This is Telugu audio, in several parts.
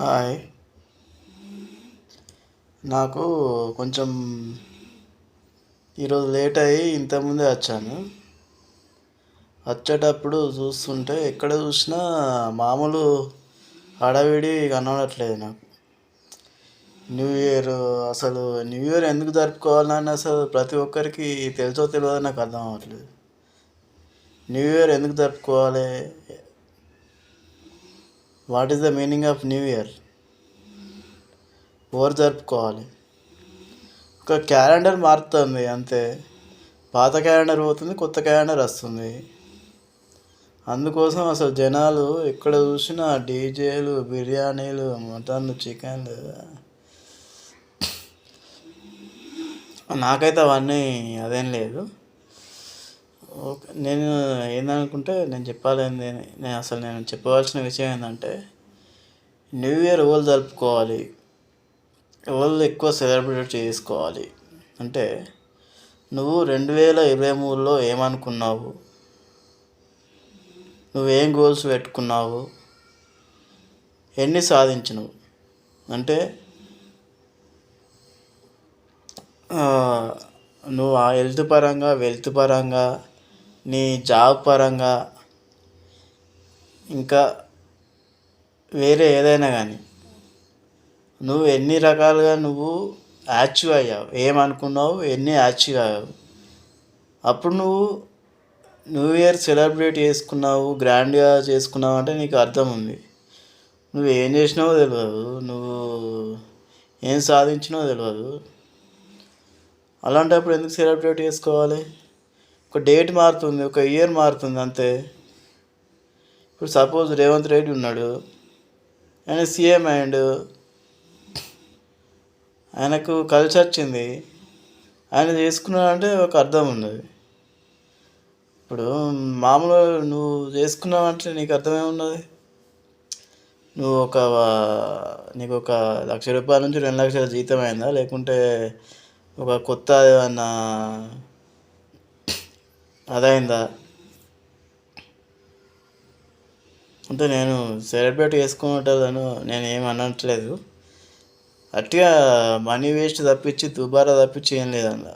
హాయ్. నాకు కొంచెం ఈరోజు లేట్ అయ్యి ఇంతకుముందే వచ్చాను. వచ్చేటప్పుడు చూస్తుంటే ఎక్కడ చూసినా మామూలు హడావిడి కనబడట్లేదు నాకు. న్యూ ఇయర్ అసలు న్యూ ఇయర్ ఎందుకు జరుపుకోవాలని అసలు ప్రతి ఒక్కరికి తెలుసో తెలియదో నాకు అర్థం అవ్వట్లేదు. న్యూ ఇయర్ ఎందుకు జరుపుకోవాలి? What is the meaning of new year? ఎవరు జరుపుకోవాలి? ఒక క్యాలెండర్ మారుతుంది అంతే. పాత క్యాలెండర్ పోతుంది, కొత్త క్యాలెండర్ వస్తుంది. అందుకోసం అసలు జనాలు ఎక్కడ చూసినా డీజేలు, బిర్యానీలు, మటన్లు, చికెన్లు. నాకైతే అవన్నీ అదేం లేదు. ఓకే, నేను ఏందనుకుంటే నేను చెప్పవలసిన విషయం ఏంటంటే, న్యూ ఇయర్ ఎవరు జరుపుకోవాలి, ఎవరు ఎక్కువ సెలబ్రేట్ చేసుకోవాలి అంటే, నువ్వు 2023లో ఏమనుకున్నావు, నువ్వేం గోల్స్ పెట్టుకున్నావు, ఎన్ని సాధించినవు అంటే నువ్వు ఆ హెల్త్ పరంగా, వెల్త్ పరంగా, నీ జాబ్ పరంగా, ఇంకా వేరే ఏదైనా కానీ నువ్వు ఎన్ని రకాలుగా నువ్వు అచీవ్ అయ్యావు, ఏమనుకున్నావు, ఎన్ని అచీవ్ అయ్యావు. అప్పుడు నువ్వు న్యూ ఇయర్ సెలబ్రేట్ చేసుకున్నావు, గ్రాండ్గా చేసుకున్నావు అంటే నీకు అర్థం ఉంది. నువ్వు ఏం చేసినావో తెలియదు, నువ్వు ఏం సాధించినావో తెలియదు. అలాంటప్పుడు ఎందుకు సెలబ్రేట్ చేసుకోవాలి? ఒక డేట్ మారుతుంది, ఒక ఇయర్ మారుతుంది అంతే. ఇప్పుడు సపోజ్ రేవంత్ రెడ్డి ఉన్నాడు, ఆయన సీఎం అయ్యిండు, ఆయనకు కలిసి వచ్చింది, ఆయన చేసుకున్నాడంటే ఒక అర్థం ఉన్నది. ఇప్పుడు మామూలు నువ్వు చేసుకున్నావంటే నీకు అర్థమేమున్నది? నీకు ఒక ₹1,00,000 నుంచి 2,00,000 జీతం అయిందా, లేకుంటే ఒక కొత్త ఏమన్నా అదైందా? అంటే నేను సెలబ్రేట్ చేసుకుంటాను, నేను ఏమి అనట్లేదు. అట్టిగా మనీ వేస్ట్ తప్పించి, దుబారా తప్పించి ఏం లేదన్న.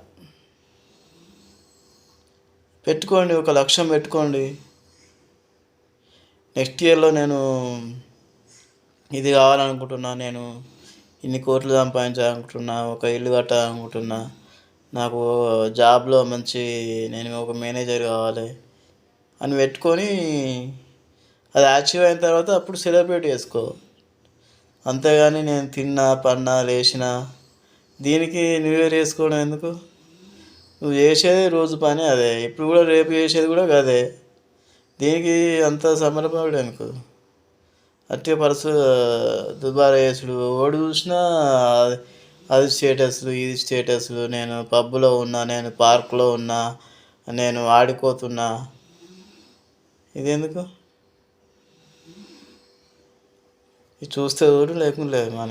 పెట్టుకోండి, ఒక లక్ష్యం పెట్టుకోండి. నెక్స్ట్ ఇయర్లో నేను ఇది కావాలనుకుంటున్నా, నేను ఇన్ని కోట్లు సంపాదించాలనుకుంటున్నా, ఒక ఇల్లు కట్టాలనుకుంటున్నా, నాకు జాబ్లో నేను ఒక మేనేజర్ కావాలి అని పెట్టుకొని అది అచీవ్ అయిన తర్వాత అప్పుడు సెలబ్రేట్ చేసుకో. అంతేగాని నేను తిన్నా, పన్నా, లేచినా దీనికి న్యూ ఇయర్ చేసుకోవడం ఎందుకు? నువ్వు చేసేది రోజు పని అదే, ఇప్పుడు కూడా రేపు చేసేది కూడా అదే. దీనికి అంత సంబరపడు ఎందుకు? అట్టే దుబారా చేసుడు. ఓడి చూసినా అది స్టేటస్లు, ఇది స్టేటస్లు, నేను పబ్లో ఉన్నా, నేను పార్క్లో ఉన్నా, నేను ఆడుకోతున్నా. ఇది ఎందుకు? ఇది చూస్తే ఊరు లేకుండా లేదు మన